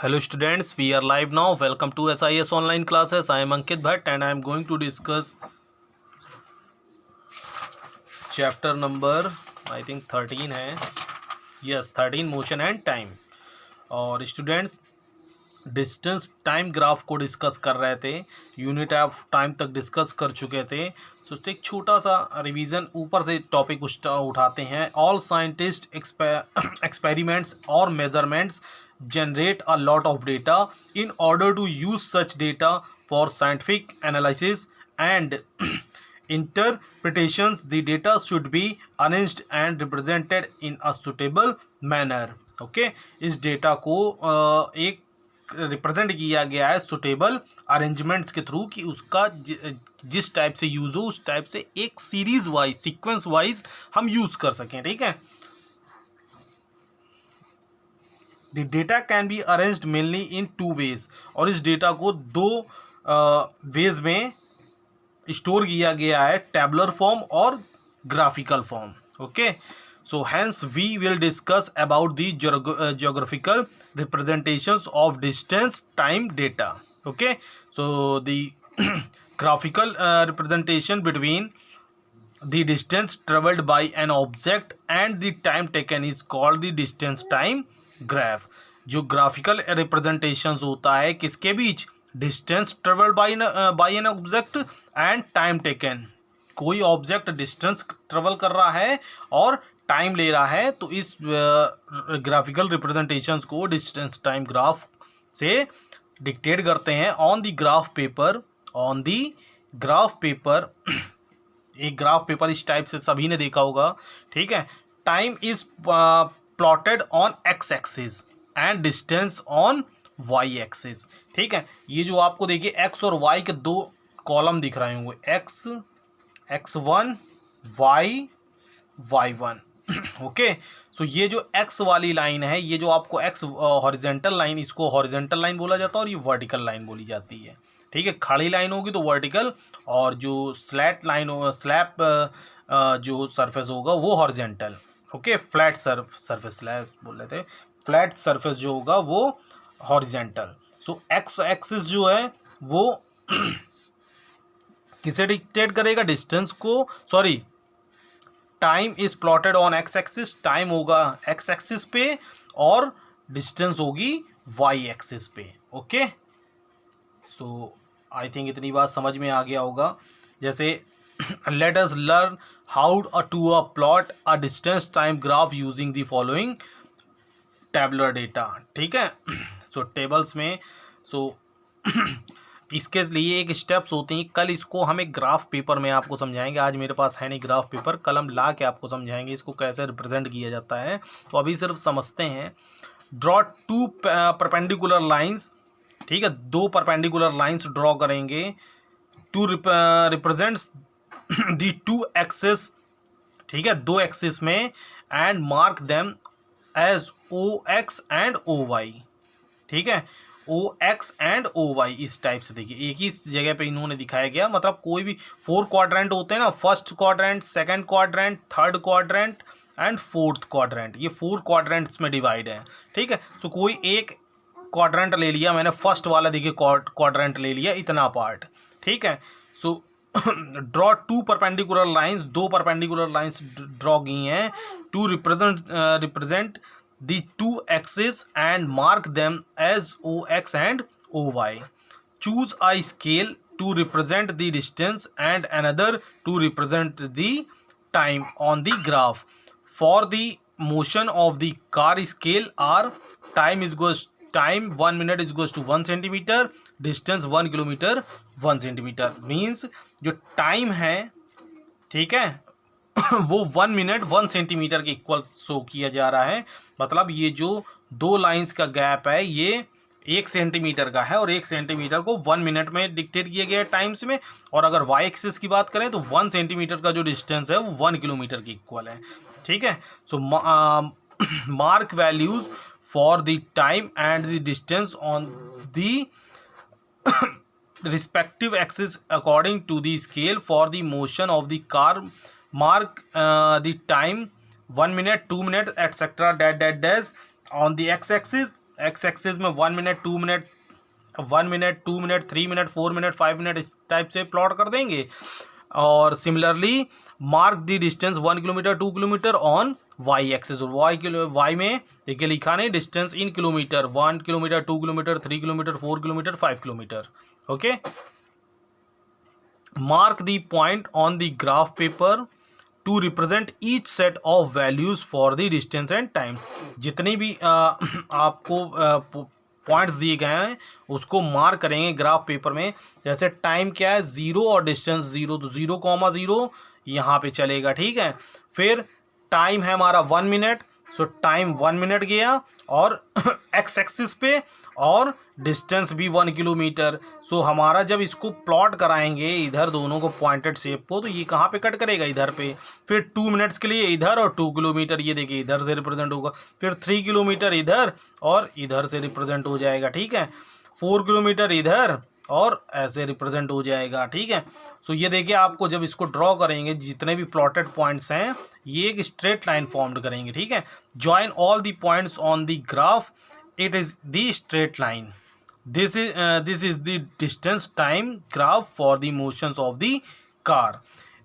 Hello students, we are live now. Welcome to SIS online classes. I am Ankit Bhatt and I am going to discuss chapter number I think 13 है. Yes, 13 motion and time. और students distance time graph को discuss कर रहे थे, unit of time तक discuss कर चुके थे. सोचते एक छोटा सा रिवीजन ऊपर से टॉपिक उठाते हैं. ऑल साइंटिस्ट एक्सपेरिमेंट्स और measurements generate a lot of data. In order to use such data for scientific analysis and interpretations, the data should be arranged and represented in a suitable manner. Okay, इस data को एक represent किया गया है suitable arrangements के through कि उसका जिस टाइप से यूज़ हो उस टाइप से एक सीरीज वाइज सीक्वेंस वाइज हम यूज़ कर सकें. ठीक है. The data can be arranged mainly in two ways. और इस डेटा को दो वेज में स्टोर किया गया है, टेबुलर फॉर्म और graphical form. Okay, so hence we will discuss about the geographical representations of distance time data. Okay, so the graphical representation between the distance traveled by an object and the time taken is called the distance time graph. जो graphical representations होता है किसके बीच, distance travelled by an object and time taken. कोई object distance travel कर रहा है और टाइम ले रहा है, तो इस ग्राफिकल रिप्रेजेंटेशंस को डिस्टेंस टाइम ग्राफ से डिक्टेट करते हैं. ऑन द ग्राफ पेपर एक ग्राफ पेपर इस टाइप से सभी ने देखा होगा. ठीक है. Time is plotted on x axis and distance on y axis. ठीक है. ये जो आपको देखिए एक्स और वाई के दो कॉलम दिख रहे होंगे, x1 y1. ओके, सो ये जो x वाली लाइन है, ये जो आपको x हॉरिजेंटल लाइन, इसको हॉरिजेंटल लाइन बोला जाता है और ये वर्टिकल लाइन बोली जाती है. ठीक है. खड़ी लाइन होगी तो वर्टिकल, और जो स्लैट लाइन होगा, स्लैप जो सरफेस होगा वो horizontal. Okay, flat surface slab बोल रहे थे, फ्लैट सरफेस जो होगा वो हॉरिजेंटल. सो एक्स एक्सिस जो है वो किसे डिक्टेट करेगा, डिस्टेंस को. Sorry, time is plotted on x axis, time होगा एक्स एक्सिस पे और डिस्टेंस होगी वाई एक्सिस पे. ओके, सो आई थिंक इतनी बात समझ में आ गया होगा. जैसे let us learn how to plot a distance time graph using the following tabular data. ठीक है. सो टेबल्स में इसके लिए एक स्टेप्स होती हैं. कल इसको हम एक ग्राफ पेपर में आपको समझाएंगे. आज मेरे पास है नहीं ग्राफ पेपर, कल हम ला के आपको समझाएंगे इसको कैसे रिप्रेजेंट किया जाता है. तो अभी सिर्फ समझते हैं. Draw two perpendicular lines. ठीक है, दो परपेंडिकुलर लाइंस ड्रॉ करेंगे to represents the two axis. ठीक है, दो एक्सिस में, and mark them as O X and O Y. ठीक है, O X and O Y इस टाइप से. देखिए एक ही जगह पे इन्होंने दिखाया गया. मतलब कोई भी 4 क्वाड्रेंट होते हैं ना, first quadrant, second quadrant, third quadrant and fourth quadrant. ये 4 क्वाड्रेंट्स में डिवाइड है. ठीक है. सो कोई एक क्वाड्रेंट ले लिया मैंने, फर्स्ट वाला देखिए क्वाड्रेंट ले लिया, इतना पार्ट. ठीक है. So draw two perpendicular lines, दो परपेंडिकुलर लाइंस ड्रॉ की हैं to represent the two axis and mark them as O X and O Y. Choose a scale to represent the distance and another to represent the time on the graph. For the motion of the car scale are time 1 minute is goes to 1 centimeter, distance 1 kilometre 1 centimetre. Means जो time है, ठीक है, वो 1 minute 1 centimetre के equal show किया जा रहा है. मतलब ये जो दो लाइंस का गैप है ये 1 सेंटीमीटर का है, और 1 सेंटीमीटर को 1 मिनट में डिक्टेट किया गया है टाइम्स में. और अगर वाई एक्सिस की बात करें तो 1 सेंटीमीटर का जो डिस्टेंस है वो 1 किलोमीटर के इक्वल है. ठीक है. So mark values for the time and the distance on the respective axis according to the scale. For the motion of the car, mark the time 1 minute, 2 minutes, etc. dash on the x axis x axis में 1 minute 2 minute 1 minute 2 minute 3 minute 4 minute 5 minute इस type से plot कर देंगे। और similarly mark the distance 1 kilometre 2 kilometre on y axis. Y में देखिए लिखा नहीं distance in kilometre, 1 kilometre 2 kilometre 3 kilometre 4 kilometre 5 kilometre. Okay, mark the point on the graph paper to represent each set of values for the distance and time. जितनी भी आपको points दिए गए हैं उसको मार्क करेंगे ग्राफ पेपर में। जैसे टाइम क्या है 0 और डिस्टेंस 0, तो 0,0 यहाँ पे चलेगा, ठीक है। फिर टाइम है हमारा 1 मिनट, सो टाइम 1 मिनट गया और एक्स एक्सिस पे, और डिस्टेंस भी 1 किलोमीटर। सो हमारा जब इसको प्लॉट कराएंगे इधर दोनों को पॉइंटेड शेप को, तो ये कहाँ पे कट करेगा, इधर पे। फिर 2 मिनट्स के लिए इधर और 2 किलोमीटर ये देखिए इधर से रिप्रेजेंट होगा। फिर 3 किलोमीटर इधर और इधर से रिप्रेजेंट हो जाएगा, ठीक है। 4 किलोमीटर इधर और ऐसे रिप्रेजेंट हो जाएगा, ठीक है। सो ये देखिए आपको जब इसको ड्रॉ करेंगे जितने भी प्लॉटेड पॉइंट्स हैं ये एक स्ट्रेट लाइन फॉर्म करेंगे, ठीक है। Join all the points on the graph, it is the straight line. This is the distance time graph for the motions of the car.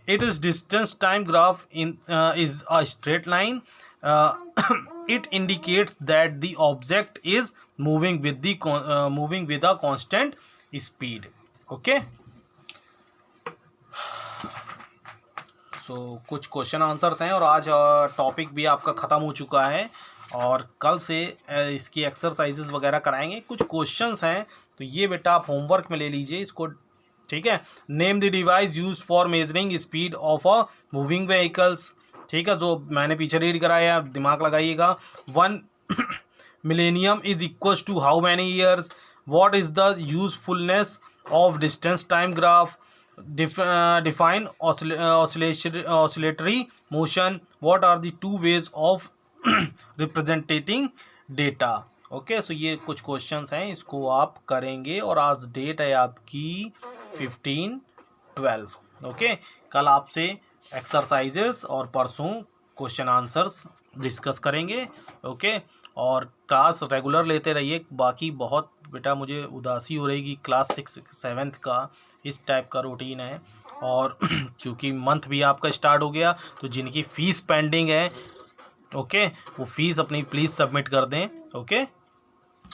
It is distance time graph is a straight line. It indicates that the object is moving with a constant speed. Okay. कुछ question answers हैं और आज topic भी आपका ख़त्म हो चुका है और कल से इसकी एक्सरसाइजेस वगैरह कराएंगे। कुछ क्वेश्चंस हैं तो ये बेटा आप होमवर्क में ले लीजिए इसको, ठीक है। Name the device use for measuring speed of a moving vehicles, ठीक है, जो मैंने पीछे रीड कराया, दिमाग लगाइएगा। 1 millennium is equals to how many years, what is the usefulness of distance time graph, define oscillatory motion, what are the two ways of representing data। Okay, so ये कुछ क्वेश्चंस हैं, इसको आप करेंगे। और आज डेट है आपकी 15/12। ओके, कल आपसे एक्सरसाइजेस और परसों क्वेश्चन आंसर्स डिस्कस करेंगे। ओके, और क्लास रेगुलर लेते रहिए। बाकी बहुत बेटा मुझे उदासी हो रही कि क्लास 6 7 का इस टाइप का रूटीन है, और चूँकि मंथ भी आपका स्टार्ट हो गया तो जिनकी फ़ीस पेंडिंग है, ओके, वो फ़ीस अपनी प्लीज़ सबमिट कर दें। ओके।